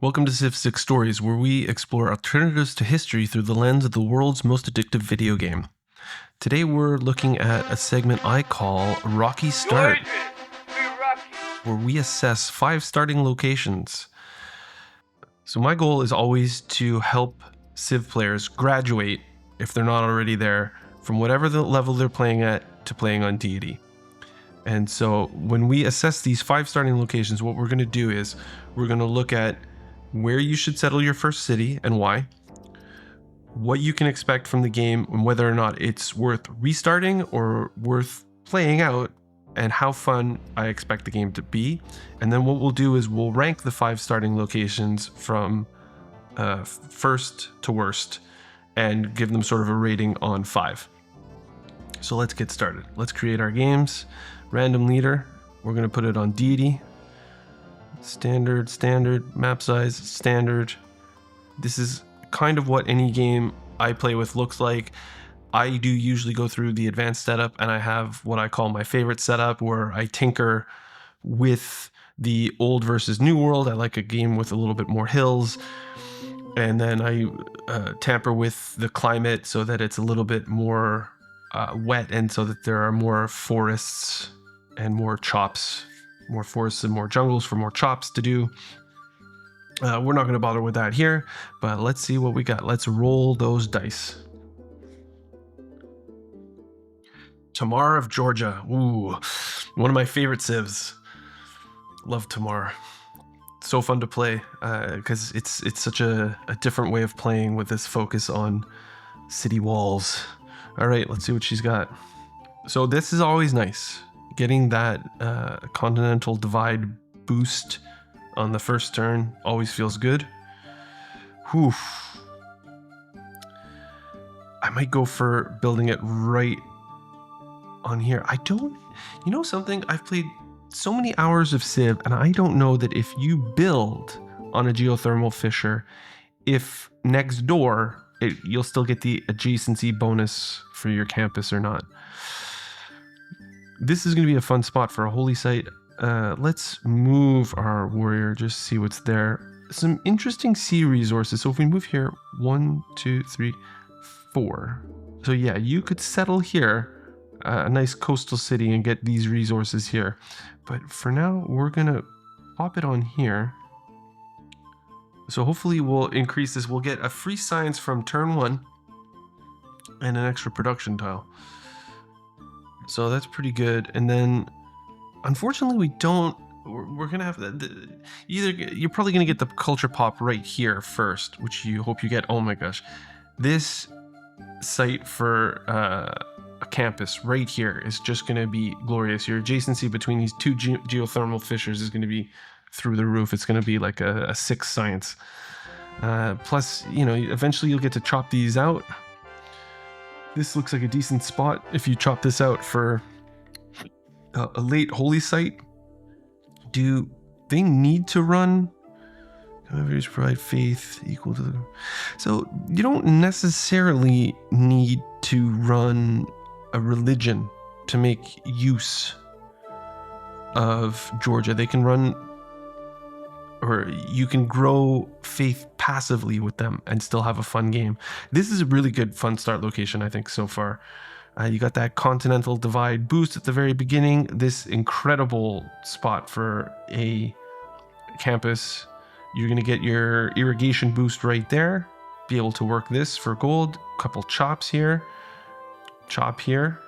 Welcome to CIV VI Stories, where we explore alternatives to history through the lens of the world's most addictive video game. Today we're looking at a segment I call Rocky Start, where we assess 5 starting locations. So my goal is always to help Civ players graduate, if they're not already there, from whatever the level they're playing at to playing on Deity. And so when we assess these 5 starting locations, what we're going to do is we're going to look at where you should settle your first city and why, what you can expect from the game and whether or not it's worth restarting or worth playing out, and how fun I expect the game to be. And then what we'll do is we'll rank the 5 starting locations from first to worst and give them sort of a rating on 5. So let's get started. Let's create our games. Random leader, we're going to put it on Deity. Standard, map size, standard. This is kind of what any game I play with looks like. I do usually go through the advanced setup, and I have what I call my favorite setup, where I tinker with the old versus new world. I like a game with a little bit more hills, and then I tamper with the climate so that it's a little bit more wet, and so that there are more forests and more chops. More forests and more jungles for more chops to do. We're not going to bother with that here, but let's see what we got. Let's roll those dice. Tamar of Georgia. Ooh, one of my favorite civs. Love Tamar. So fun to play because it's such a different way of playing with this focus on city walls. All right, let's see what she's got. So this is always nice. Getting that continental divide boost on the first turn always feels good. Whew. I might go for building it right on here. You know something? I've played so many hours of Civ, and I don't know that if you build on a geothermal fissure, if next door, you'll still get the adjacency bonus for your campus or not. This is going to be a fun spot for a holy site. Let's move our warrior, just see what's there. Some interesting sea resources. So if we move here, 1, 2, 3, 4. So yeah, you could settle here, a nice coastal city, and get these resources here. But for now, we're going to pop it on here. So hopefully we'll increase this. We'll get a free science from turn 1 and an extra production tile. So that's pretty good. And then unfortunately we're gonna have you're probably gonna get the culture pop right here first, which you hope you get. Oh my gosh, this site for a campus right here is just gonna be glorious. Your adjacency between these 2 geothermal fissures is gonna be through the roof. It's gonna be like a 6 science. Plus, you know, eventually you'll get to chop these out. This looks like a decent spot if you chop this out for a late holy site. Do they need to run? However, provide faith equal to the... So you don't necessarily need to run a religion to make use of Georgia. They can run, or you can grow faith passively with them and still have a fun game. This is a really good fun start location, I think, so far. You got that continental divide boost at the very beginning. This incredible spot for a campus. You're going to get your irrigation boost right there. Be able to work this for gold. Couple chops here. Chop here.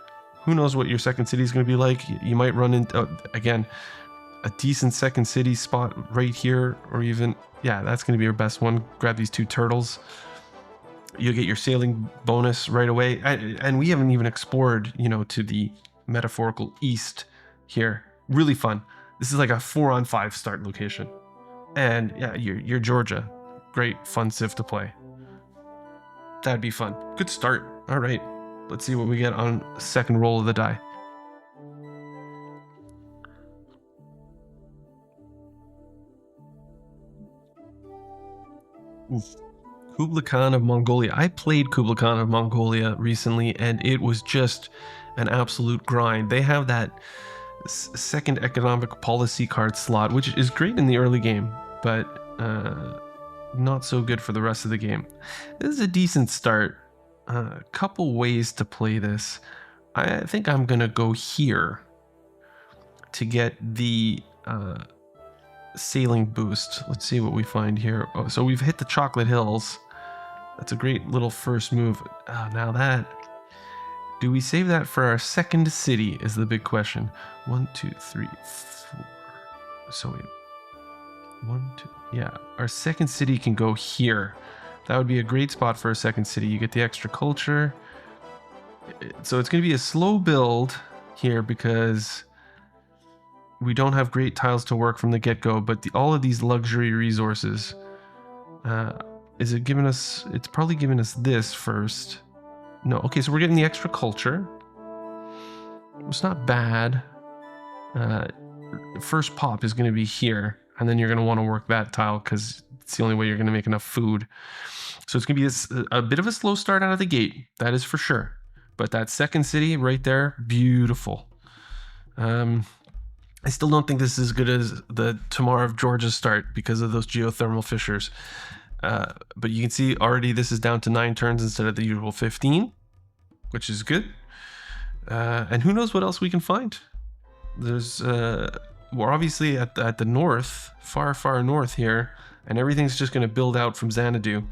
Who knows what your second city is going to be like. You might run into, again, a decent second city spot right here, or even, yeah, that's going to be your best one. Grab these 2 turtles. You'll get your sailing bonus right away. And we haven't even explored, you know, to the metaphorical east here. Really fun. This is like a 4-on-5 start location. And yeah, you're Georgia. Great, fun civ to play. That'd be fun. Good start. All right, let's see what we get on second roll of the die. Oof. Kublai Khan of Mongolia. I played Kublai Khan of Mongolia recently, and it was just an absolute grind. They have that second economic policy card slot, which is great in the early game, but not so good for the rest of the game. This is a decent start. A couple ways to play this. I think I'm gonna go here to get the sailing boost. Let's see what we find here. Oh, so we've hit the Chocolate Hills. That's a great little first move. Now that, do we save that for our second city is the big question. 1, 2, 3, 4. So we, 1, 2, yeah. Our second city can go here. That would be a great spot for a second city. You get the extra culture. So it's going to be a slow build here because we don't have great tiles to work from the get-go, but all of these luxury resources, is it giving us, it's probably giving us this first. No, okay, so we're getting the extra culture. It's not bad. First pop is going to be here, and then you're going to want to work that tile because it's the only way you're going to make enough food. So it's going to be a bit of a slow start out of the gate, that is for sure. But that second city right there, beautiful. I still don't think this is as good as the Tamar of Georgia start because of those geothermal fissures. But you can see already this is down to 9 turns instead of the usual 15, which is good. And who knows what else we can find. There's we're obviously at the north, far north here, and everything's just going to build out from Xanadu.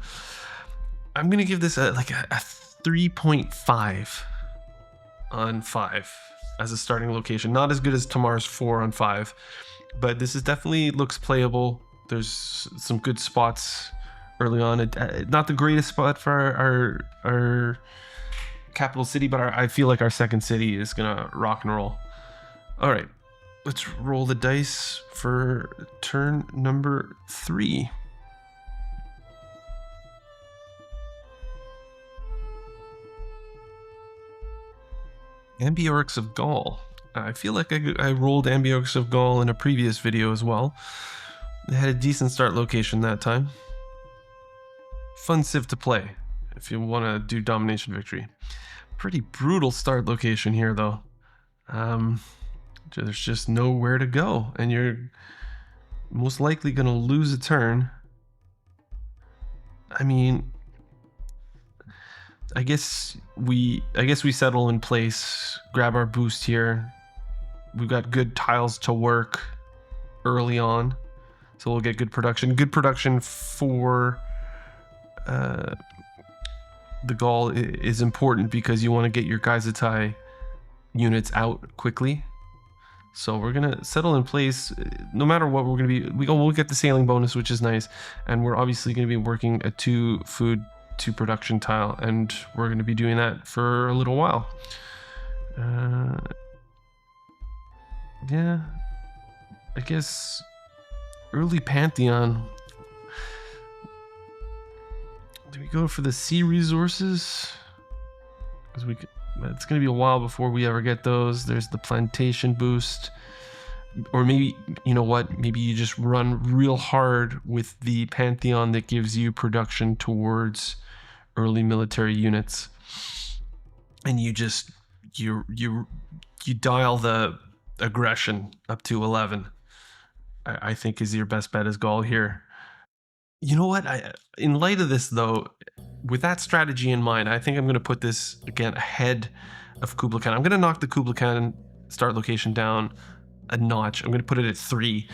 I'm going to give this a 3.5 on 5 as a starting location. Not as good as Tamar's 4 on 5, but this is definitely looks playable. There's some good spots early on. Not the greatest spot for our capital city, but I feel like our second city is gonna rock and roll. All right, let's roll the dice for turn number 3. Ambiorix of Gaul. I feel like I rolled Ambiorix of Gaul in a previous video as well. They had a decent start location that time. Fun civ to play if you want to do domination victory. Pretty brutal start location here though. There's just nowhere to go, and you're most likely going to lose a turn. I mean, I guess we settle in place, grab our boost here. We've got good tiles to work early on, so we'll get good production. Good production for the Gaul is important because you want to get your Gaizatai units out quickly. So we're gonna settle in place. No matter what, we're gonna be we'll get the sailing bonus, which is nice, and we're obviously gonna be working a 2 food to production tile, and we're going to be doing that for a little while. Yeah, I guess early Pantheon. Do we go for the sea resources? Because it's going to be a while before we ever get those. There's the plantation boost. Or maybe, you know what, maybe you just run real hard with the Pantheon that gives you production towards early military units, and you just you dial the aggression up to 11. I think is your best bet as Gaul here. You know what, in light of this though, with that strategy in mind, I think I'm going to put this again ahead of Kublai Khan. I'm going to knock the Kublai Khan start location down a notch. I'm going to put it at 3,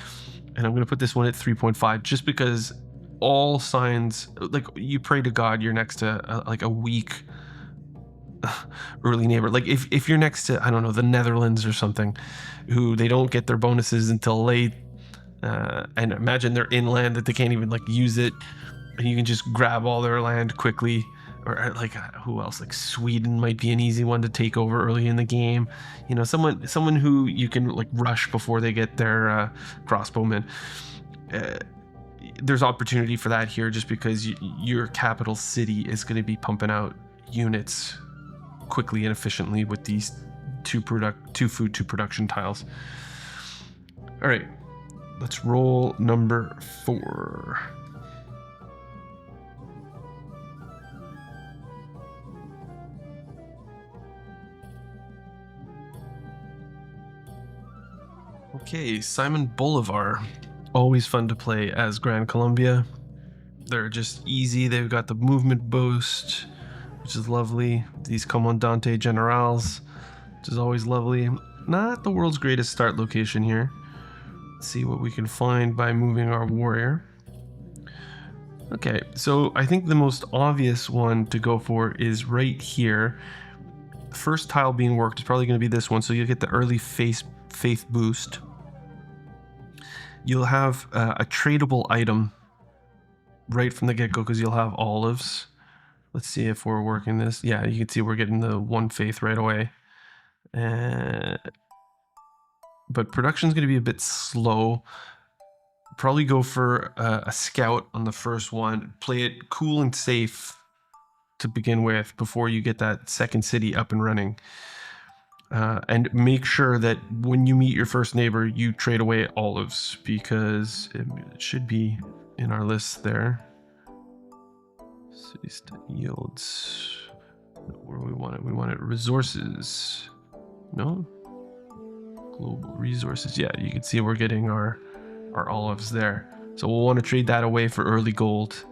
and I'm going to put this one at 3.5, just because all signs, like, you pray to God you're next to like a weak early neighbor. Like if you're next to, I don't know, the Netherlands or something, who they don't get their bonuses until late, and imagine they're inland that they can't even like use it, and you can just grab all their land quickly. Or like who else? Like Sweden might be an easy one to take over early in the game. You know, someone who you can like rush before they get their crossbowmen. There's opportunity for that here, just because your capital city is going to be pumping out units quickly and efficiently with these 2 food to production tiles. All right, let's roll number 4. Okay, Simon Bolivar. Always fun to play as Gran Colombia. They're just easy. They've got the movement boost, which is lovely. These Comandante Generals, which is always lovely. Not the world's greatest start location here. Let's see what we can find by moving our warrior. Okay, so I think the most obvious one to go for is right here. The first tile being worked is probably going to be this one, so you'll get the early faith boost. You'll have a tradable item right from the get-go because you'll have olives. Let's see if we're working this. Yeah, you can see we're getting the 1 faith right away. But production's going to be a bit slow. Probably go for a scout on the first one. Play it cool and safe to begin with before you get that second city up and running. And make sure that when you meet your first neighbor, you trade away olives, because it should be in our list there. City state yields. Where do we want it? We want it resources. No? Global resources. Yeah, you can see we're getting our olives there. So we'll want to trade that away for early gold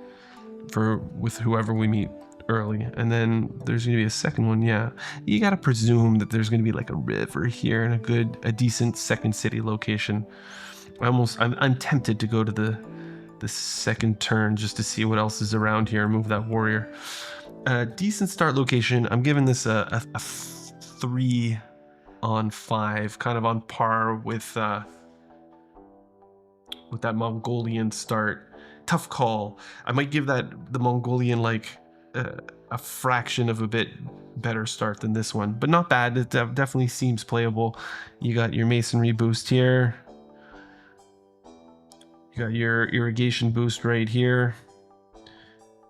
with whoever we meet early. And then there's going to be a second one. Yeah, you got to presume that there's going to be like a river here and a decent second city location. I'm tempted to go to the second turn just to see what else is around here and move that warrior. Decent start location. I'm giving this a 3 on 5, kind of on par with that Mongolian start. Tough call. I might give the Mongolian like a fraction of a bit better start than this one, but not bad. It definitely seems playable. You got your masonry boost here. You got your irrigation boost right here.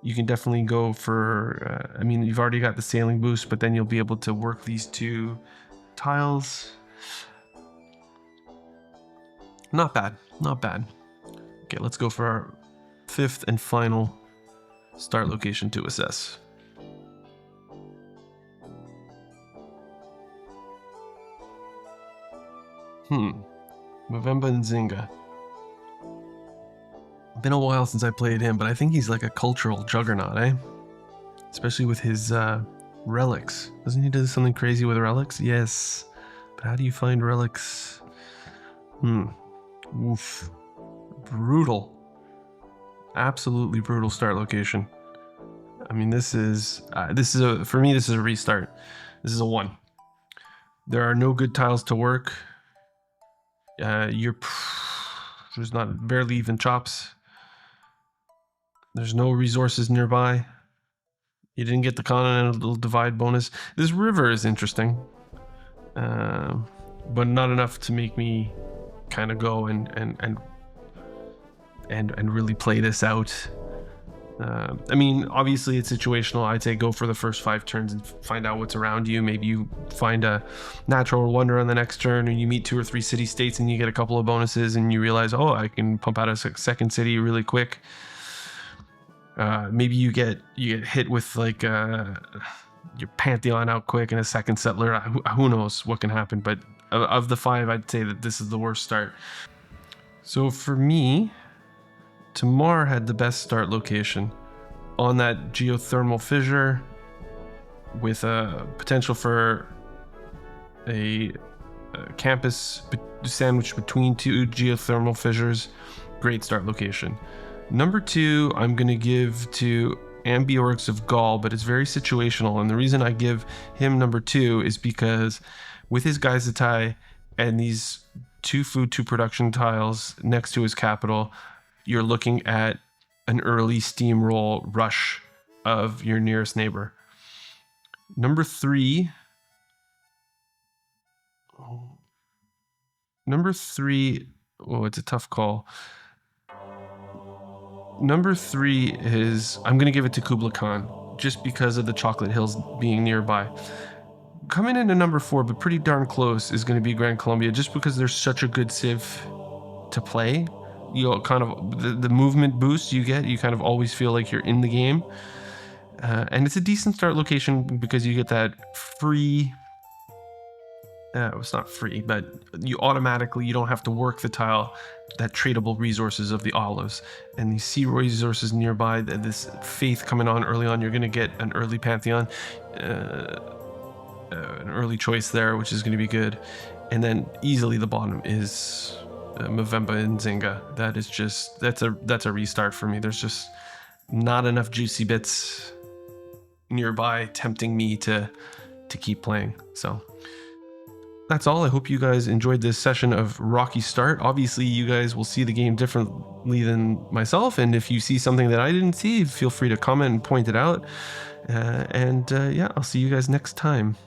You can definitely go for, I mean, you've already got the sailing boost, but then you'll be able to work these 2 tiles. Not bad, not bad. Okay, let's go for our 5th and final start location to assess. Movemba Nzinga. Been a while since I played him, but I think he's like a cultural juggernaut, eh? Especially with his relics. Doesn't he do something crazy with relics? Yes. But how do you find relics? Oof. Brutal. Absolutely brutal start location. I mean, this is for me, this is a restart. This is a 1. There are no good tiles to work. There's barely even chops. There's no resources nearby. You didn't get the continental divide bonus. This river is interesting, but not enough to make me kind of go and really play this out. I mean, obviously it's situational. I'd say go for the first 5 turns and find out what's around you. Maybe you find a natural wonder on the next turn, and you meet 2 or 3 city states and you get a couple of bonuses and you realize, oh, I can pump out a second city really quick. Maybe you get hit with like your Pantheon out quick and a second settler. Who knows what can happen, but of the 5, I'd say that this is the worst start. So for me, Tamar had the best start location on that geothermal fissure with a potential for a campus sandwiched between 2 geothermal fissures. Great start location. Number 2, I'm going to give to Ambiorix of Gaul, but it's very situational. And the reason I give him number 2 is because with his Gaizatai and these 2 food, 2 production tiles next to his capital, you're looking at an early steamroll rush of your nearest neighbor. Number 3. Oh, it's a tough call. Number 3 is, I'm going to give it to Kublai Khan, just because of the Chocolate Hills being nearby. Coming into number 4, but pretty darn close, is going to be Gran Colombia, just because there's such a good civ to play. You know, kind of the movement boost you get, you kind of always feel like you're in the game. And it's a decent start location because you get that free it's not free, but you don't have to work the tile, that tradable resources of the olives. And these sea resources nearby, this faith coming on early on, you're going to get an early pantheon, an early choice there, which is going to be good. And then easily the bottom is Movember and Zynga. That is just, that's a restart for me. There's just not enough juicy bits nearby tempting me to keep playing. So that's all. I hope you guys enjoyed this session of Rocky Start. Obviously, you guys will see the game differently than myself, and if you see something that I didn't see, feel free to comment and point it out. Yeah, I'll see you guys next time.